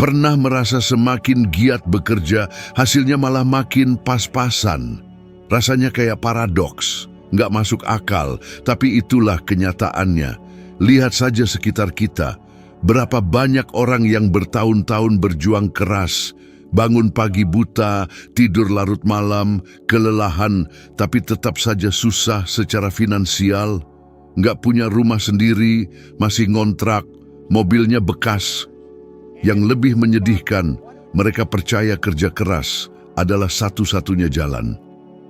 Pernah merasa semakin giat bekerja, hasilnya malah makin pas-pasan. Rasanya kayak paradoks, nggak masuk akal, tapi itulah kenyataannya. Lihat saja sekitar kita, berapa banyak orang yang bertahun-tahun berjuang keras, bangun pagi buta, tidur larut malam, kelelahan, tapi tetap saja susah secara finansial. Nggak punya rumah sendiri, masih ngontrak, mobilnya bekas. Yang lebih menyedihkan, mereka percaya kerja keras adalah satu-satunya jalan.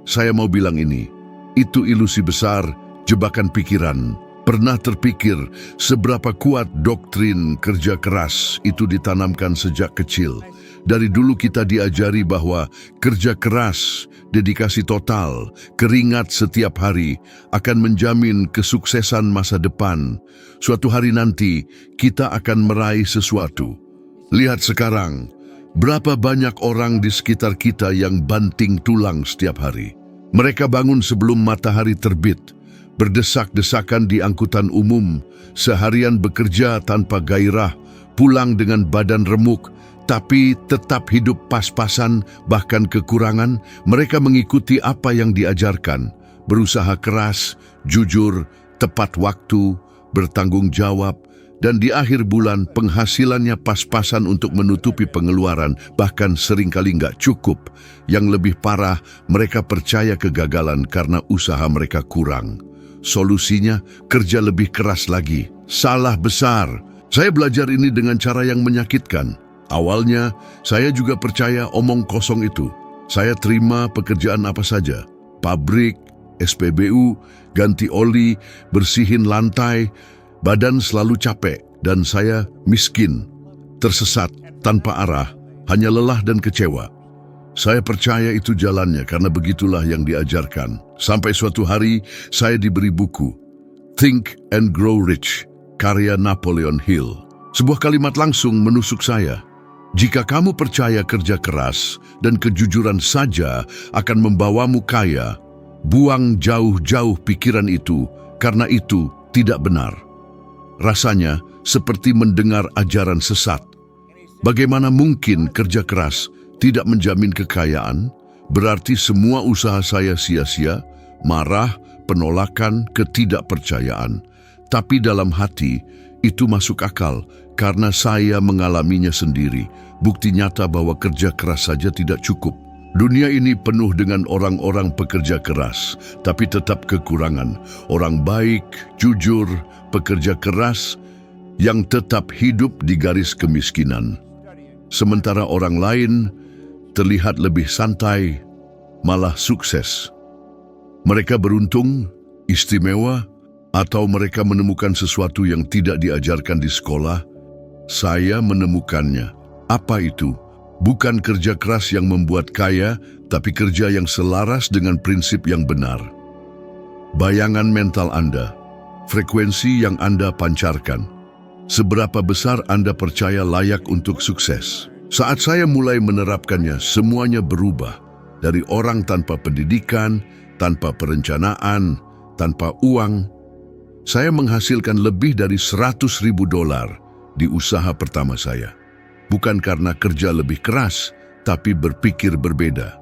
Saya mau bilang ini, itu ilusi besar, jebakan pikiran. Pernah terpikir seberapa kuat doktrin kerja keras itu ditanamkan sejak kecil? Dari dulu kita diajari bahwa kerja keras, dedikasi total, keringat setiap hari akan menjamin kesuksesan masa depan. Suatu hari nanti kita akan meraih sesuatu. Lihat sekarang, berapa banyak orang di sekitar kita yang banting tulang setiap hari. Mereka bangun sebelum matahari terbit, berdesak-desakan di angkutan umum, seharian bekerja tanpa gairah, pulang dengan badan remuk, tapi tetap hidup pas-pasan, bahkan kekurangan. Mereka mengikuti apa yang diajarkan, berusaha keras, jujur, tepat waktu, bertanggung jawab, dan di akhir bulan penghasilannya pas-pasan untuk menutupi pengeluaran, bahkan seringkali nggak cukup. Yang lebih parah, mereka percaya kegagalan karena usaha mereka kurang. Solusinya, kerja lebih keras lagi. Salah besar. Saya belajar ini dengan cara yang menyakitkan. Awalnya, saya juga percaya omong kosong itu. Saya terima pekerjaan apa saja. Pabrik, SPBU, ganti oli, bersihin lantai. Badan selalu capek dan saya miskin, tersesat, tanpa arah, hanya lelah dan kecewa. Saya percaya itu jalannya karena begitulah yang diajarkan. Sampai suatu hari saya diberi buku Think and Grow Rich, karya Napoleon Hill. Sebuah kalimat langsung menusuk saya. Jika kamu percaya kerja keras dan kejujuran saja akan membawamu kaya, buang jauh-jauh pikiran itu karena itu tidak benar. Rasanya seperti mendengar ajaran sesat. Bagaimana mungkin kerja keras tidak menjamin kekayaan? Berarti semua usaha saya sia-sia, marah, penolakan, ketidakpercayaan. Tapi dalam hati, itu masuk akal karena saya mengalaminya sendiri. Bukti nyata bahwa kerja keras saja tidak cukup. Dunia ini penuh dengan orang-orang pekerja keras, tapi tetap kekurangan. Orang baik, jujur, pekerja keras, yang tetap hidup di garis kemiskinan. Sementara orang lain terlihat lebih santai, malah sukses. Mereka beruntung, istimewa, atau mereka menemukan sesuatu yang tidak diajarkan di sekolah. Saya menemukannya. Apa itu? Bukan kerja keras yang membuat kaya, tapi kerja yang selaras dengan prinsip yang benar. Bayangan mental Anda, frekuensi yang Anda pancarkan. Seberapa besar Anda percaya layak untuk sukses? Saat saya mulai menerapkannya, semuanya berubah. Dari orang tanpa pendidikan, tanpa perencanaan, tanpa uang, saya menghasilkan lebih dari $100.000 di usaha pertama saya. Bukan karena kerja lebih keras, tapi berpikir berbeda.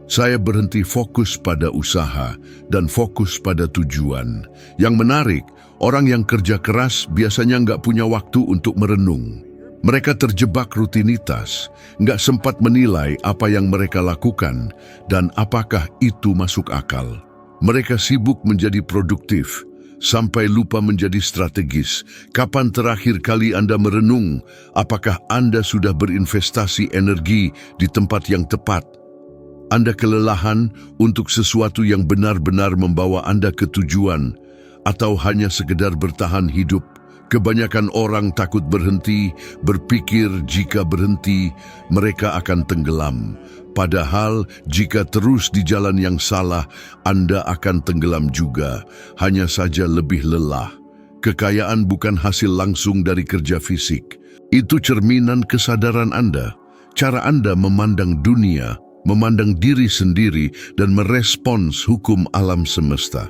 Saya berhenti fokus pada usaha dan fokus pada tujuan. Yang menarik, orang yang kerja keras biasanya nggak punya waktu untuk merenung. Mereka terjebak rutinitas, nggak sempat menilai apa yang mereka lakukan dan apakah itu masuk akal. Mereka sibuk menjadi produktif, sampai lupa menjadi strategis. Kapan terakhir kali Anda merenung, apakah Anda sudah berinvestasi energi di tempat yang tepat? Anda kelelahan untuk sesuatu yang benar-benar membawa Anda ke tujuan, atau hanya sekedar bertahan hidup? Kebanyakan orang takut berhenti, berpikir jika berhenti, mereka akan tenggelam. Padahal jika terus di jalan yang salah, Anda akan tenggelam juga, hanya saja lebih lelah. Kekayaan bukan hasil langsung dari kerja fisik. Itu cerminan kesadaran Anda, cara Anda memandang dunia, memandang diri sendiri, dan merespons hukum alam semesta.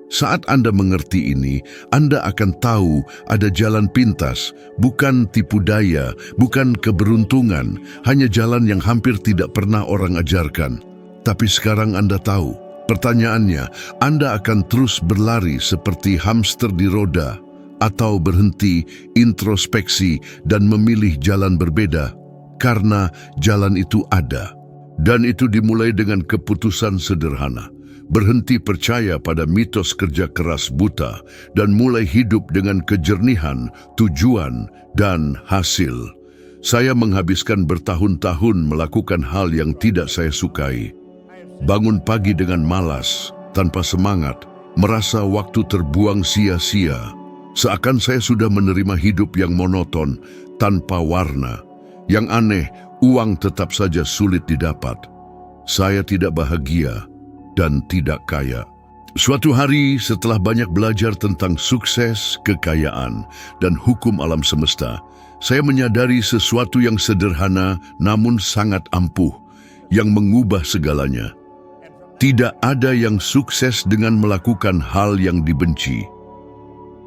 Saat Anda mengerti ini, Anda akan tahu ada jalan pintas, bukan tipu daya, bukan keberuntungan, hanya jalan yang hampir tidak pernah orang ajarkan. Tapi sekarang Anda tahu. Pertanyaannya, Anda akan terus berlari seperti hamster di roda, atau berhenti, introspeksi, dan memilih jalan berbeda, karena jalan itu ada. Dan itu dimulai dengan keputusan sederhana. Berhenti percaya pada mitos kerja keras buta dan mulai hidup dengan kejernihan, tujuan, dan hasil. Saya menghabiskan bertahun-tahun melakukan hal yang tidak saya sukai. Bangun pagi dengan malas, tanpa semangat, merasa waktu terbuang sia-sia. Seakan saya sudah menerima hidup yang monoton, tanpa warna. Yang aneh, uang tetap saja sulit didapat. Saya tidak bahagia dan tidak kaya. Suatu hari setelah banyak belajar tentang sukses, kekayaan, dan hukum alam semesta, saya menyadari sesuatu yang sederhana namun sangat ampuh, yang mengubah segalanya. Tidak ada yang sukses dengan melakukan hal yang dibenci.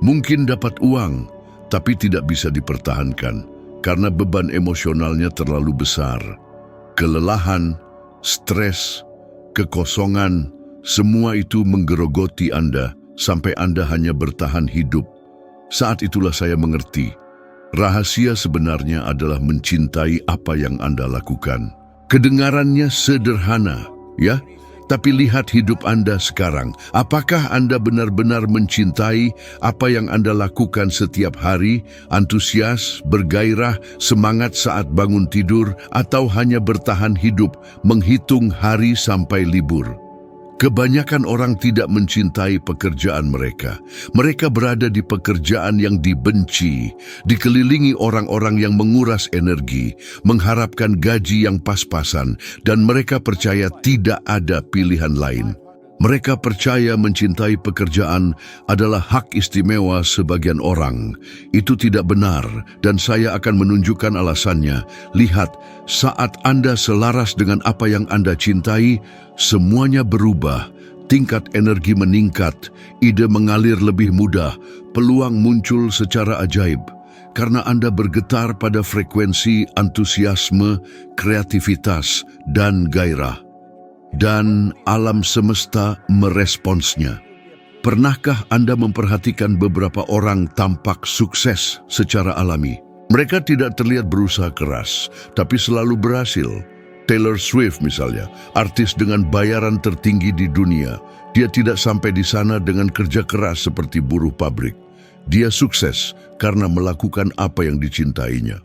Mungkin dapat uang, tapi tidak bisa dipertahankan karena beban emosionalnya terlalu besar. Kelelahan, stres, kekosongan, semua itu menggerogoti Anda sampai Anda hanya bertahan hidup. Saat itulah saya mengerti, rahasia sebenarnya adalah mencintai apa yang Anda lakukan. Kedengarannya sederhana, ya? Tapi lihat hidup Anda sekarang. Apakah Anda benar-benar mencintai apa yang Anda lakukan setiap hari? Antusias, bergairah, semangat saat bangun tidur, atau hanya bertahan hidup, menghitung hari sampai libur? Kebanyakan orang tidak mencintai pekerjaan mereka. Mereka berada di pekerjaan yang dibenci, dikelilingi orang-orang yang menguras energi, mengharapkan gaji yang pas-pasan, dan mereka percaya tidak ada pilihan lain. Mereka percaya mencintai pekerjaan adalah hak istimewa sebagian orang. Itu tidak benar, dan saya akan menunjukkan alasannya. Lihat, saat Anda selaras dengan apa yang Anda cintai, semuanya berubah. Tingkat energi meningkat, ide mengalir lebih mudah, peluang muncul secara ajaib. Karena Anda bergetar pada frekuensi antusiasme, kreativitas, dan gairah. Dan alam semesta meresponsnya. Pernahkah Anda memperhatikan beberapa orang tampak sukses secara alami? Mereka tidak terlihat berusaha keras, tapi selalu berhasil. Taylor Swift misalnya, artis dengan bayaran tertinggi di dunia. Dia tidak sampai di sana dengan kerja keras seperti buruh pabrik. Dia sukses karena melakukan apa yang dicintainya.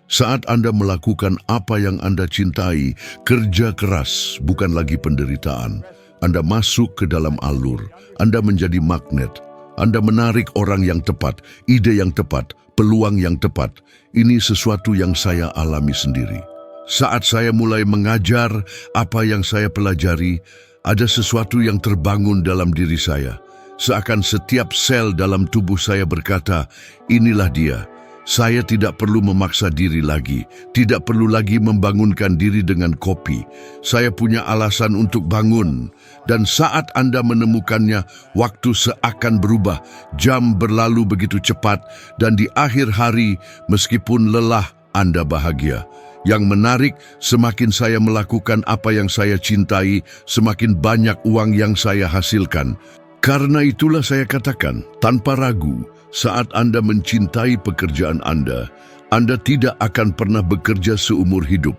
Saat Anda melakukan apa yang Anda cintai, kerja keras bukan lagi penderitaan. Anda masuk ke dalam alur, Anda menjadi magnet. Anda menarik orang yang tepat, ide yang tepat, peluang yang tepat. Ini sesuatu yang saya alami sendiri. Saat saya mulai mengajar apa yang saya pelajari, ada sesuatu yang terbangun dalam diri saya. Seakan setiap sel dalam tubuh saya berkata, inilah dia. Saya tidak perlu memaksa diri lagi, tidak perlu lagi membangunkan diri dengan kopi. Saya punya alasan untuk bangun. Dan saat Anda menemukannya, waktu seakan berubah, jam berlalu begitu cepat, dan di akhir hari, meskipun lelah, Anda bahagia. Yang menarik, semakin saya melakukan apa yang saya cintai, semakin banyak uang yang saya hasilkan. Karena itulah saya katakan, tanpa ragu, saat Anda mencintai pekerjaan Anda tidak akan pernah bekerja seumur hidup.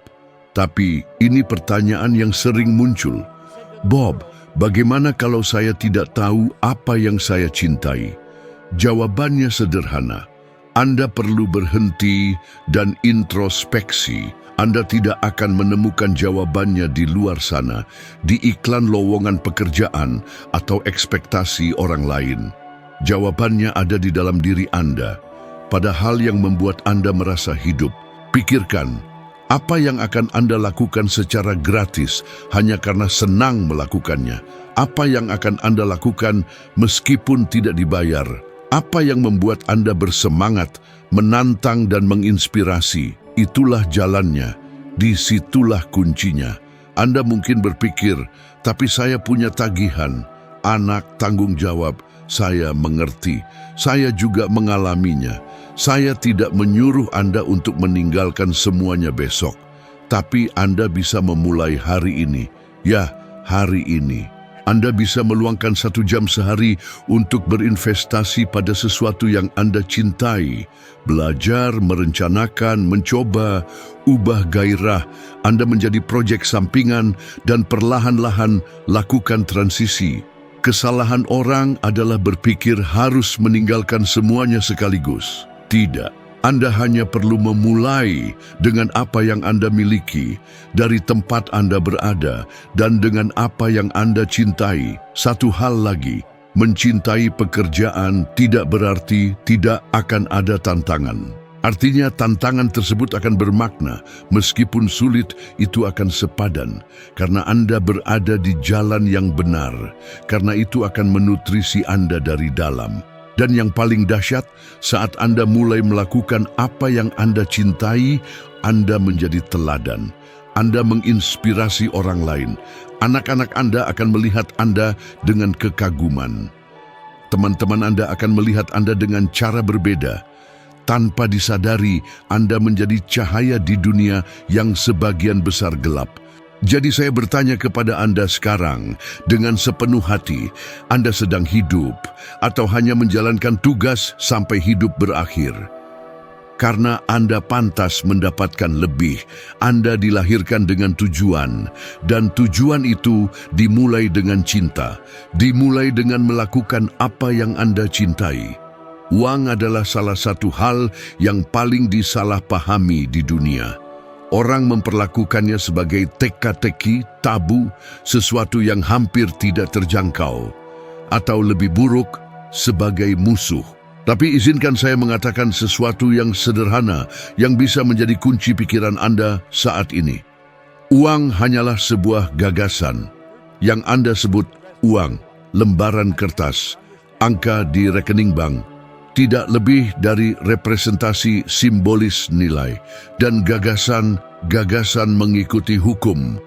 Tapi ini pertanyaan yang sering muncul. Bob, bagaimana kalau saya tidak tahu apa yang saya cintai? Jawabannya sederhana. Anda perlu berhenti dan introspeksi. Anda tidak akan menemukan jawabannya di luar sana, di iklan lowongan pekerjaan atau ekspektasi orang lain. Jawabannya ada di dalam diri Anda, pada hal yang membuat Anda merasa hidup. Pikirkan, apa yang akan Anda lakukan secara gratis hanya karena senang melakukannya? Apa yang akan Anda lakukan meskipun tidak dibayar? Apa yang membuat Anda bersemangat, menantang dan menginspirasi? Itulah jalannya, disitulah kuncinya. Anda mungkin berpikir, tapi saya punya tagihan, anak, tanggung jawab. Saya mengerti. Saya juga mengalaminya. Saya tidak menyuruh Anda untuk meninggalkan semuanya besok. Tapi Anda bisa memulai hari ini. Ya, hari ini. Anda bisa meluangkan 1 jam sehari untuk berinvestasi pada sesuatu yang Anda cintai. Belajar, merencanakan, mencoba, ubah gairah. Anda menjadi proyek sampingan dan perlahan-lahan lakukan transisi. Kesalahan orang adalah berpikir harus meninggalkan semuanya sekaligus. Tidak. Anda hanya perlu memulai dengan apa yang Anda miliki, dari tempat Anda berada, dan dengan apa yang Anda cintai. Satu hal lagi, mencintai pekerjaan tidak berarti tidak akan ada tantangan. Artinya tantangan tersebut akan bermakna, meskipun sulit itu akan sepadan, karena Anda berada di jalan yang benar, karena itu akan menutrisi Anda dari dalam. Dan yang paling dahsyat, saat Anda mulai melakukan apa yang Anda cintai, Anda menjadi teladan. Anda menginspirasi orang lain. Anak-anak Anda akan melihat Anda dengan kekaguman. Teman-teman Anda akan melihat Anda dengan cara berbeda. Tanpa disadari, Anda menjadi cahaya di dunia yang sebagian besar gelap. Jadi saya bertanya kepada Anda sekarang, dengan sepenuh hati, Anda sedang hidup atau hanya menjalankan tugas sampai hidup berakhir? Karena Anda pantas mendapatkan lebih, Anda dilahirkan dengan tujuan, dan tujuan itu dimulai dengan cinta, dimulai dengan melakukan apa yang Anda cintai. Uang adalah salah satu hal yang paling disalahpahami di dunia. Orang memperlakukannya sebagai teka-teki, tabu, sesuatu yang hampir tidak terjangkau, atau lebih buruk, sebagai musuh. Tapi izinkan saya mengatakan sesuatu yang sederhana yang bisa menjadi kunci pikiran Anda saat ini. Uang hanyalah sebuah gagasan. Yang Anda sebut uang, lembaran kertas, angka di rekening bank, tidak lebih dari representasi simbolis nilai dan gagasan mengikuti hukum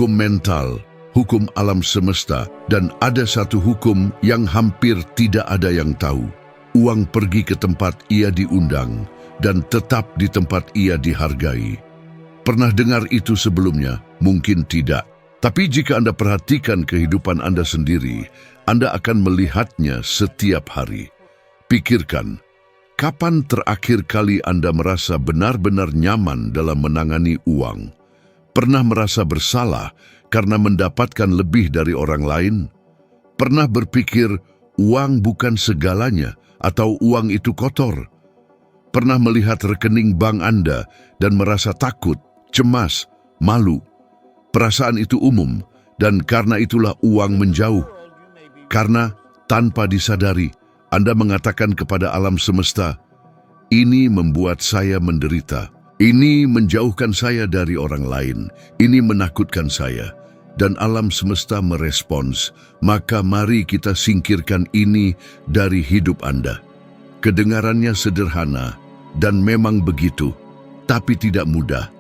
mental, hukum alam semesta, dan ada satu hukum yang hampir tidak ada yang tahu. Uang pergi ke tempat ia diundang dan tetap di tempat ia dihargai. Pernah dengar itu sebelumnya? Mungkin tidak. Tapi jika Anda perhatikan kehidupan Anda sendiri, Anda akan melihatnya setiap hari. Pikirkan, kapan terakhir kali Anda merasa benar-benar nyaman dalam menangani uang? Pernah merasa bersalah karena mendapatkan lebih dari orang lain? Pernah berpikir uang bukan segalanya atau uang itu kotor? Pernah melihat rekening bank Anda dan merasa takut, cemas, malu? Perasaan itu umum, dan karena itulah uang menjauh. Karena tanpa disadari, Anda mengatakan kepada alam semesta, "Ini membuat saya menderita. Ini menjauhkan saya dari orang lain. Ini menakutkan saya." Dan alam semesta merespons, "Maka mari kita singkirkan ini dari hidup Anda." Kedengarannya sederhana, dan memang begitu, tapi tidak mudah.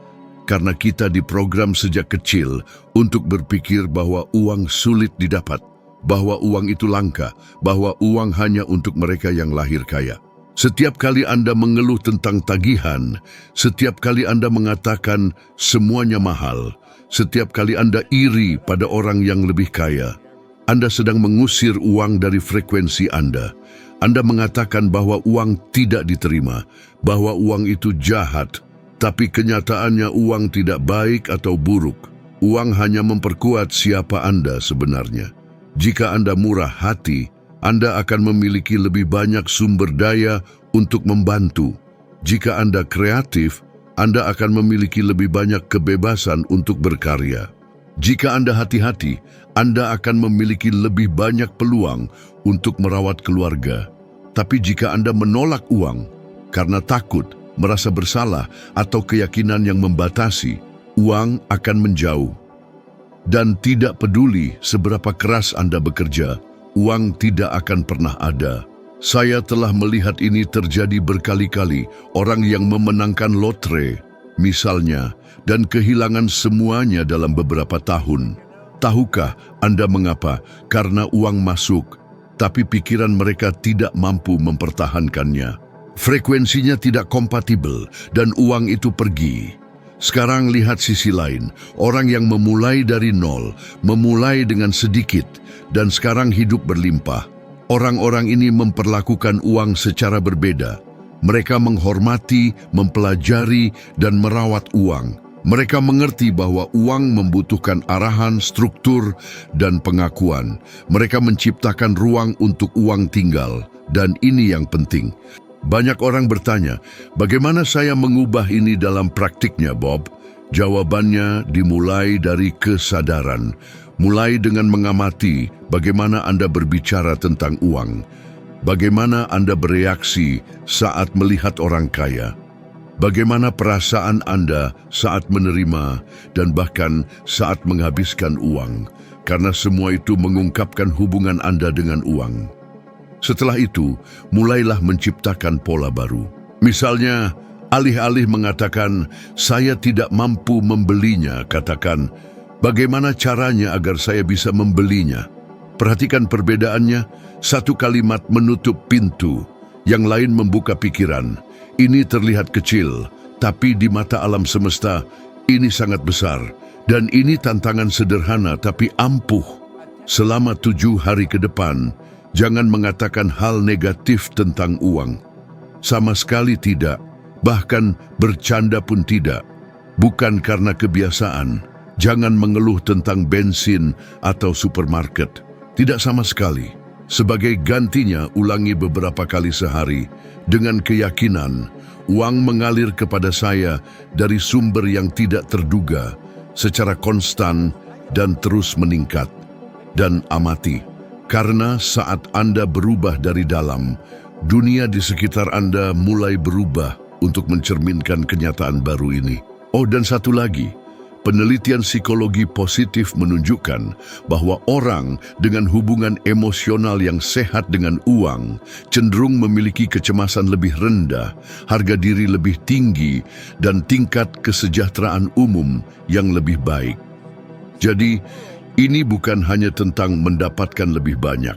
Karena kita diprogram sejak kecil untuk berpikir bahwa uang sulit didapat, bahwa uang itu langka, bahwa uang hanya untuk mereka yang lahir kaya. Setiap kali Anda mengeluh tentang tagihan, setiap kali Anda mengatakan semuanya mahal, setiap kali Anda iri pada orang yang lebih kaya, Anda sedang mengusir uang dari frekuensi Anda. Anda mengatakan bahwa uang tidak diterima, bahwa uang itu jahat, tapi kenyataannya uang tidak baik atau buruk. Uang hanya memperkuat siapa Anda sebenarnya. Jika Anda murah hati, Anda akan memiliki lebih banyak sumber daya untuk membantu. Jika Anda kreatif, Anda akan memiliki lebih banyak kebebasan untuk berkarya. Jika Anda hati-hati, Anda akan memiliki lebih banyak peluang untuk merawat keluarga. Tapi jika Anda menolak uang karena takut, merasa bersalah, atau keyakinan yang membatasi, uang akan menjauh. Dan tidak peduli seberapa keras Anda bekerja, uang tidak akan pernah ada. Saya telah melihat ini terjadi berkali-kali. Orang yang memenangkan lotre, misalnya, dan kehilangan semuanya dalam beberapa tahun. Tahukah Anda mengapa? Karena uang masuk, tapi pikiran mereka tidak mampu mempertahankannya. Frekuensinya tidak kompatibel dan uang itu pergi. Sekarang lihat sisi lain, orang yang memulai dari nol, memulai dengan sedikit, dan sekarang hidup berlimpah. Orang-orang ini memperlakukan uang secara berbeda. Mereka menghormati, mempelajari, dan merawat uang. Mereka mengerti bahwa uang membutuhkan arahan, struktur, dan pengakuan. Mereka menciptakan ruang untuk uang tinggal, dan ini yang penting. Banyak orang bertanya, bagaimana saya mengubah ini dalam praktiknya, Bob? Jawabannya dimulai dari kesadaran. Mulai dengan mengamati bagaimana Anda berbicara tentang uang. Bagaimana Anda bereaksi saat melihat orang kaya. Bagaimana perasaan Anda saat menerima dan bahkan saat menghabiskan uang. Karena semua itu mengungkapkan hubungan Anda dengan uang. Setelah itu, mulailah menciptakan pola baru. Misalnya, alih-alih mengatakan, saya tidak mampu membelinya, katakan, bagaimana caranya agar saya bisa membelinya? Perhatikan perbedaannya, satu kalimat menutup pintu, yang lain membuka pikiran. Ini terlihat kecil, tapi di mata alam semesta, ini sangat besar. Dan ini tantangan sederhana tapi ampuh. Selama 7 hari ke depan, jangan mengatakan hal negatif tentang uang. Sama sekali tidak, bahkan bercanda pun tidak. Bukan karena kebiasaan. Jangan mengeluh tentang bensin atau supermarket. Tidak sama sekali. Sebagai gantinya, ulangi beberapa kali sehari dengan keyakinan uang mengalir kepada saya dari sumber yang tidak terduga, secara konstan dan terus meningkat. Dan amati. Karena saat Anda berubah dari dalam, dunia di sekitar Anda mulai berubah untuk mencerminkan kenyataan baru ini. Oh, dan satu lagi, penelitian psikologi positif menunjukkan bahwa orang dengan hubungan emosional yang sehat dengan uang cenderung memiliki kecemasan lebih rendah, harga diri lebih tinggi, dan tingkat kesejahteraan umum yang lebih baik. Jadi, ini bukan hanya tentang mendapatkan lebih banyak.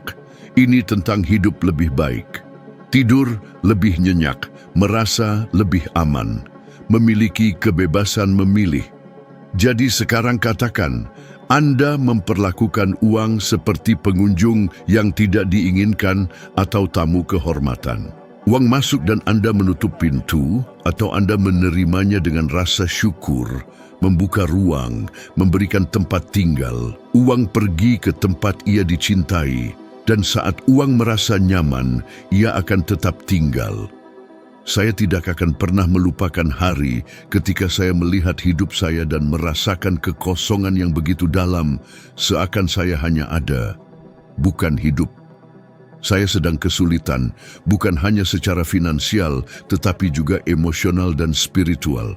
Ini tentang hidup lebih baik. Tidur lebih nyenyak, merasa lebih aman, memiliki kebebasan memilih. Jadi sekarang katakan, Anda memperlakukan uang seperti pengunjung yang tidak diinginkan atau tamu kehormatan. Uang masuk dan Anda menutup pintu, atau Anda menerimanya dengan rasa syukur, membuka ruang, memberikan tempat tinggal. Uang pergi ke tempat ia dicintai, dan saat uang merasa nyaman, ia akan tetap tinggal. Saya tidak akan pernah melupakan hari ketika saya melihat hidup saya dan merasakan kekosongan yang begitu dalam, seakan saya hanya ada, bukan hidup. Saya sedang kesulitan, bukan hanya secara finansial, tetapi juga emosional dan spiritual.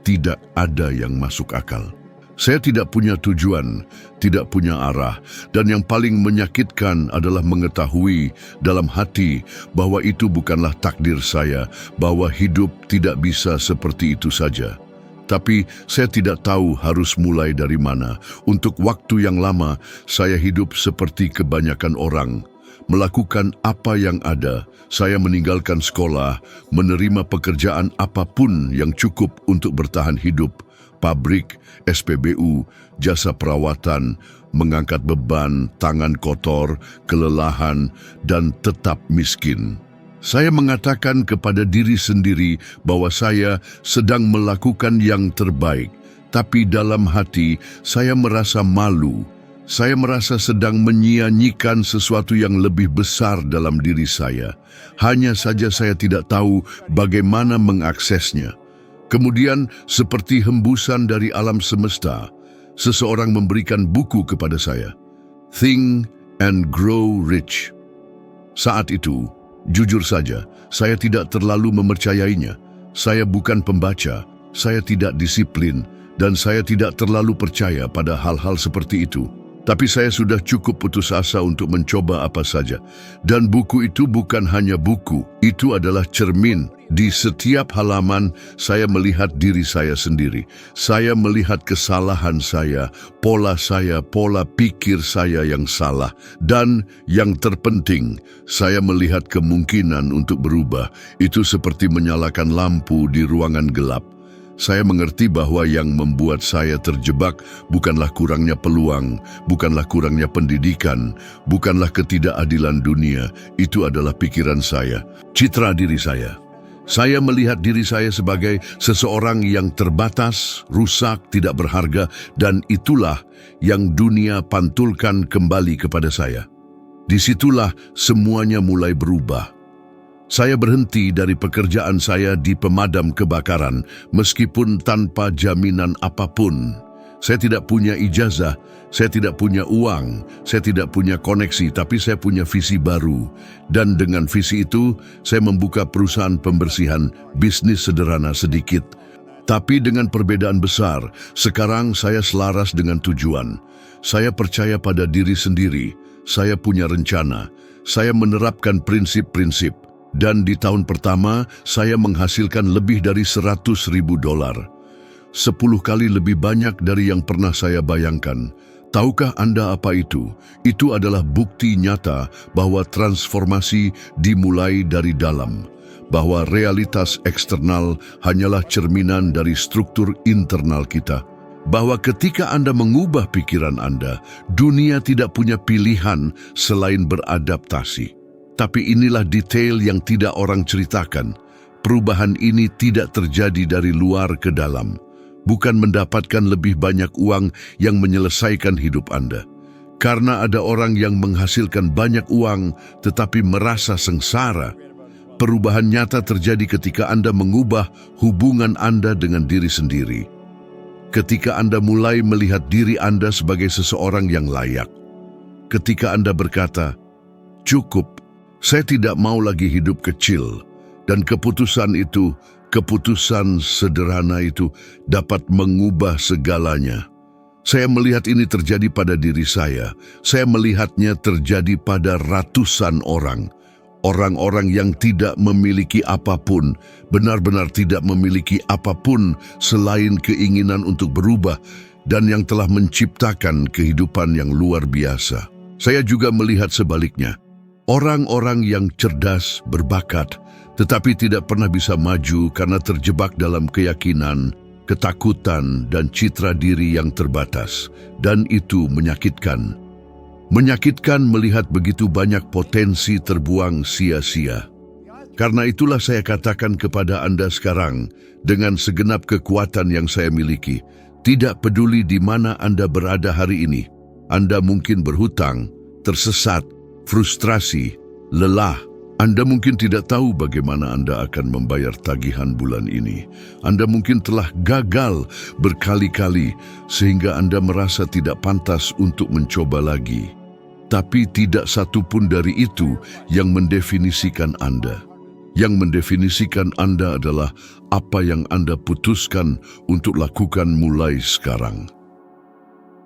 Tidak ada yang masuk akal. Saya tidak punya tujuan, tidak punya arah, dan yang paling menyakitkan adalah mengetahui dalam hati bahwa itu bukanlah takdir saya, bahwa hidup tidak bisa seperti itu saja. Tapi saya tidak tahu harus mulai dari mana. Untuk waktu yang lama, saya hidup seperti kebanyakan orang. Melakukan apa yang ada, saya meninggalkan sekolah, menerima pekerjaan apapun yang cukup untuk bertahan hidup, pabrik, SPBU, jasa perawatan, mengangkat beban, tangan kotor, kelelahan, dan tetap miskin. Saya mengatakan kepada diri sendiri bahwa saya sedang melakukan yang terbaik, tapi dalam hati saya merasa malu. Saya merasa sedang menyia-nyikan sesuatu yang lebih besar dalam diri saya. Hanya saja saya tidak tahu bagaimana mengaksesnya. Kemudian, seperti hembusan dari alam semesta, seseorang memberikan buku kepada saya. Think and Grow Rich. Saat itu, jujur saja, saya tidak terlalu mempercayainya. Saya bukan pembaca, saya tidak disiplin, dan saya tidak terlalu percaya pada hal-hal seperti itu. Tapi saya sudah cukup putus asa untuk mencoba apa saja. Dan buku itu bukan hanya buku, itu adalah cermin. Di setiap halaman, saya melihat diri saya sendiri. Saya melihat kesalahan saya, pola pikir saya yang salah. Dan yang terpenting, saya melihat kemungkinan untuk berubah. Itu seperti menyalakan lampu di ruangan gelap. Saya mengerti bahwa yang membuat saya terjebak bukanlah kurangnya peluang, bukanlah kurangnya pendidikan, bukanlah ketidakadilan dunia. Itu adalah pikiran saya, citra diri saya. Saya melihat diri saya sebagai seseorang yang terbatas, rusak, tidak berharga, dan itulah yang dunia pantulkan kembali kepada saya. Disitulah semuanya mulai berubah. Saya berhenti dari pekerjaan saya di pemadam kebakaran, meskipun tanpa jaminan apapun. Saya tidak punya ijazah, saya tidak punya uang, saya tidak punya koneksi, tapi saya punya visi baru. Dan dengan visi itu, saya membuka perusahaan pembersihan, bisnis sederhana sedikit. Tapi dengan perbedaan besar, sekarang saya selaras dengan tujuan. Saya percaya pada diri sendiri, saya punya rencana, saya menerapkan prinsip-prinsip. Dan di tahun pertama, saya menghasilkan lebih dari $100.000. 10 kali lebih banyak dari yang pernah saya bayangkan. Tahukah Anda apa itu? Itu adalah bukti nyata bahwa transformasi dimulai dari dalam. Bahwa realitas eksternal hanyalah cerminan dari struktur internal kita. Bahwa ketika Anda mengubah pikiran Anda, dunia tidak punya pilihan selain beradaptasi. Tapi inilah detail yang tidak orang ceritakan. Perubahan ini tidak terjadi dari luar ke dalam. Bukan mendapatkan lebih banyak uang yang menyelesaikan hidup Anda. Karena ada orang yang menghasilkan banyak uang tetapi merasa sengsara. Perubahan nyata terjadi ketika Anda mengubah hubungan Anda dengan diri sendiri. Ketika Anda mulai melihat diri Anda sebagai seseorang yang layak. Ketika Anda berkata, "Cukup. Saya tidak mau lagi hidup kecil." Dan keputusan itu, keputusan sederhana itu dapat mengubah segalanya. Saya melihat ini terjadi pada diri saya. Saya melihatnya terjadi pada ratusan orang. Orang-orang yang tidak memiliki apapun, benar-benar tidak memiliki apapun selain keinginan untuk berubah dan yang telah menciptakan kehidupan yang luar biasa. Saya juga melihat sebaliknya. Orang-orang yang cerdas, berbakat, tetapi tidak pernah bisa maju karena terjebak dalam keyakinan, ketakutan, dan citra diri yang terbatas. Dan itu menyakitkan. Menyakitkan melihat begitu banyak potensi terbuang sia-sia. Karena itulah saya katakan kepada Anda sekarang, dengan segenap kekuatan yang saya miliki, tidak peduli di mana Anda berada hari ini, Anda mungkin berhutang, tersesat, frustrasi, lelah. Anda mungkin tidak tahu bagaimana Anda akan membayar tagihan bulan ini. Anda mungkin telah gagal berkali-kali sehingga Anda merasa tidak pantas untuk mencoba lagi. Tapi tidak satu pun dari itu yang mendefinisikan Anda. Yang mendefinisikan Anda adalah apa yang Anda putuskan untuk lakukan mulai sekarang.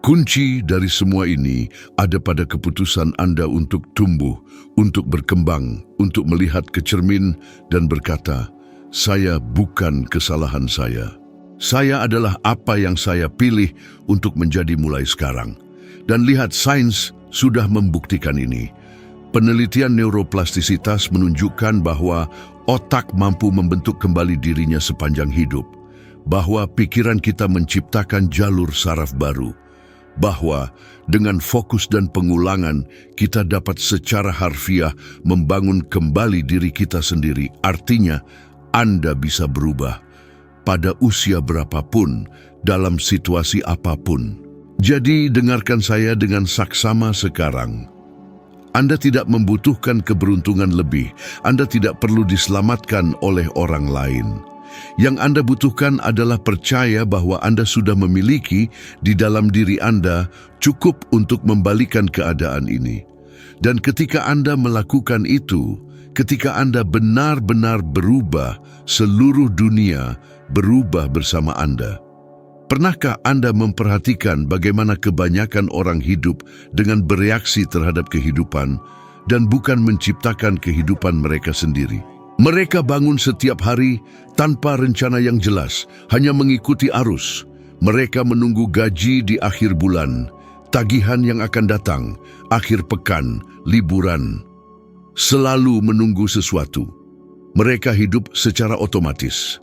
Kunci dari semua ini ada pada keputusan Anda untuk tumbuh, untuk berkembang, untuk melihat ke cermin dan berkata, "Saya bukan kesalahan saya. Saya adalah apa yang saya pilih untuk menjadi mulai sekarang." Dan lihat, sains sudah membuktikan ini. Penelitian neuroplastisitas menunjukkan bahwa otak mampu membentuk kembali dirinya sepanjang hidup, bahwa pikiran kita menciptakan jalur saraf baru, bahwa dengan fokus dan pengulangan kita dapat secara harfiah membangun kembali diri kita sendiri. Artinya, Anda bisa berubah pada usia berapapun, dalam situasi apapun. Jadi, dengarkan saya dengan saksama sekarang. Anda tidak membutuhkan keberuntungan lebih. Anda tidak perlu diselamatkan oleh orang lain. Yang Anda butuhkan adalah percaya bahwa Anda sudah memiliki di dalam diri Anda cukup untuk membalikan keadaan ini. Dan ketika Anda melakukan itu, ketika Anda benar-benar berubah, seluruh dunia berubah bersama Anda. Pernahkah Anda memperhatikan bagaimana kebanyakan orang hidup dengan bereaksi terhadap kehidupan dan bukan menciptakan kehidupan mereka sendiri? Mereka bangun setiap hari tanpa rencana yang jelas, hanya mengikuti arus. Mereka menunggu gaji di akhir bulan, tagihan yang akan datang, akhir pekan, liburan. Selalu menunggu sesuatu. Mereka hidup secara otomatis.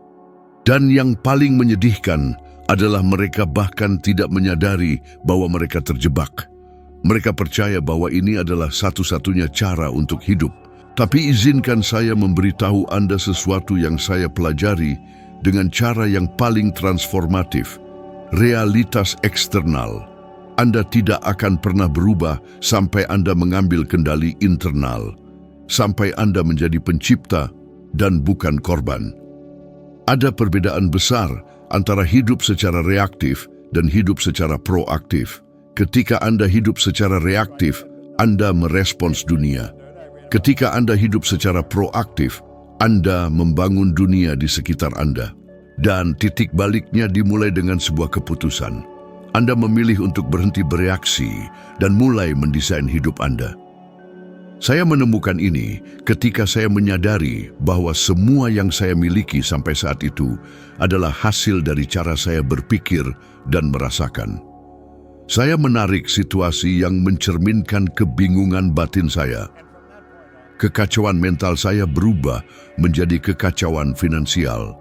Dan yang paling menyedihkan adalah mereka bahkan tidak menyadari bahwa mereka terjebak. Mereka percaya bahwa ini adalah satu-satunya cara untuk hidup. Tapi izinkan saya memberitahu Anda sesuatu yang saya pelajari dengan cara yang paling transformatif. Realitas eksternal. Anda tidak akan pernah berubah sampai Anda mengambil kendali internal. Sampai Anda menjadi pencipta dan bukan korban. Ada perbedaan besar antara hidup secara reaktif dan hidup secara proaktif. Ketika Anda hidup secara reaktif, Anda merespons dunia. Ketika Anda hidup secara proaktif, Anda membangun dunia di sekitar Anda. Dan titik baliknya dimulai dengan sebuah keputusan. Anda memilih untuk berhenti bereaksi dan mulai mendesain hidup Anda. Saya menemukan ini ketika saya menyadari bahwa semua yang saya miliki sampai saat itu adalah hasil dari cara saya berpikir dan merasakan. Saya menarik situasi yang mencerminkan kebingungan batin saya. Kekacauan mental saya berubah menjadi kekacauan finansial.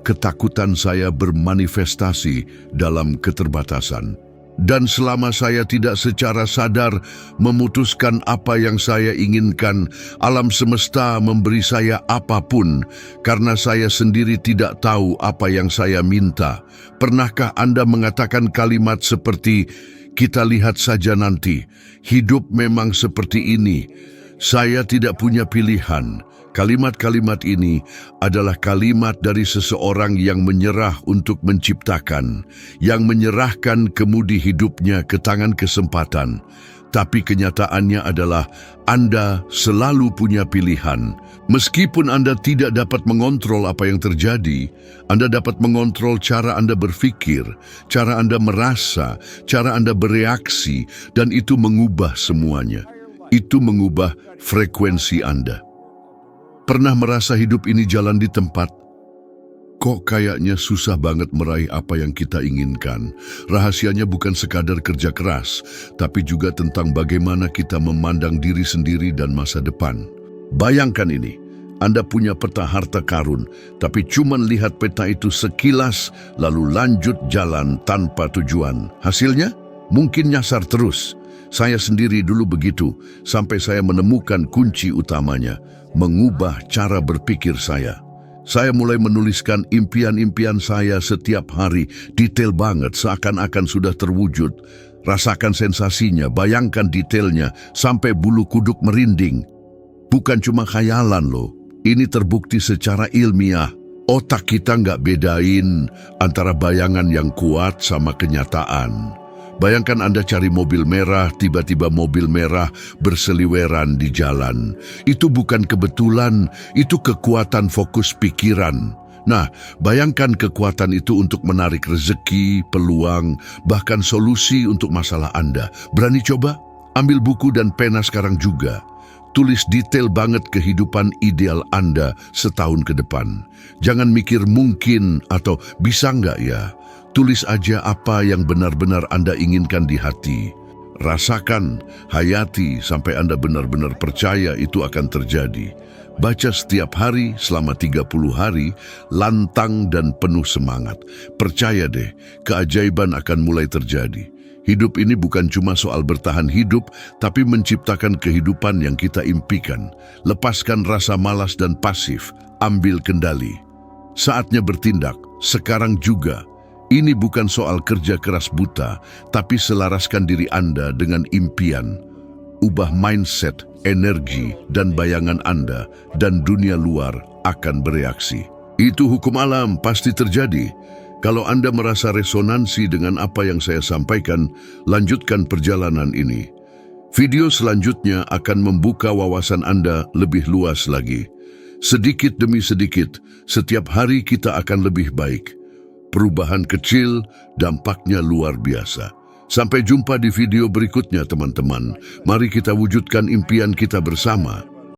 Ketakutan saya bermanifestasi dalam keterbatasan. Dan selama saya tidak secara sadar memutuskan apa yang saya inginkan, alam semesta memberi saya apapun karena saya sendiri tidak tahu apa yang saya minta. Pernahkah Anda mengatakan kalimat seperti, "Kita lihat saja nanti, hidup memang seperti ini, saya tidak punya pilihan"? Kalimat-kalimat ini adalah kalimat dari seseorang yang menyerah untuk menciptakan, yang menyerahkan kemudi hidupnya ke tangan kesempatan. Tapi kenyataannya adalah Anda selalu punya pilihan. Meskipun Anda tidak dapat mengontrol apa yang terjadi, Anda dapat mengontrol cara Anda berpikir, cara Anda merasa, cara Anda bereaksi, dan itu mengubah semuanya. Itu mengubah frekuensi Anda. Pernah merasa hidup ini jalan di tempat? Kok kayaknya susah banget meraih apa yang kita inginkan. Rahasianya bukan sekadar kerja keras, tapi juga tentang bagaimana kita memandang diri sendiri dan masa depan. Bayangkan ini, Anda punya peta harta karun, tapi cuma lihat peta itu sekilas, lalu lanjut jalan tanpa tujuan. Hasilnya? Mungkin nyasar terus. Saya sendiri dulu begitu, sampai saya menemukan kunci utamanya, mengubah cara berpikir saya. Saya mulai menuliskan impian-impian saya setiap hari, detail banget, seakan-akan sudah terwujud. Rasakan sensasinya, bayangkan detailnya, sampai bulu kuduk merinding. Bukan cuma khayalan loh, ini terbukti secara ilmiah. Otak kita nggak bedain antara bayangan yang kuat sama kenyataan. Bayangkan Anda cari mobil merah, tiba-tiba mobil merah berseliweran di jalan. Itu bukan kebetulan, itu kekuatan fokus pikiran. Nah, bayangkan kekuatan itu untuk menarik rezeki, peluang, bahkan solusi untuk masalah Anda. Berani coba? Ambil buku dan pena sekarang juga. Tulis detail banget kehidupan ideal Anda setahun ke depan. Jangan mikir mungkin atau bisa nggak ya. Tulis aja apa yang benar-benar Anda inginkan di hati. Rasakan, hayati sampai Anda benar-benar percaya itu akan terjadi. Baca setiap hari selama 30 hari, lantang dan penuh semangat. Percaya deh, keajaiban akan mulai terjadi. Hidup ini bukan cuma soal bertahan hidup, tapi menciptakan kehidupan yang kita impikan. Lepaskan rasa malas dan pasif, ambil kendali. Saatnya bertindak, sekarang juga. Ini bukan soal kerja keras buta, tapi selaraskan diri Anda dengan impian. Ubah mindset, energi, dan bayangan Anda, dan dunia luar akan bereaksi. Itu hukum alam, pasti terjadi. Kalau Anda merasa resonansi dengan apa yang saya sampaikan, lanjutkan perjalanan ini. Video selanjutnya akan membuka wawasan Anda lebih luas lagi. Sedikit demi sedikit, setiap hari kita akan lebih baik. Perubahan kecil, dampaknya luar biasa. Sampai jumpa di video berikutnya, teman-teman. Mari kita wujudkan impian kita bersama.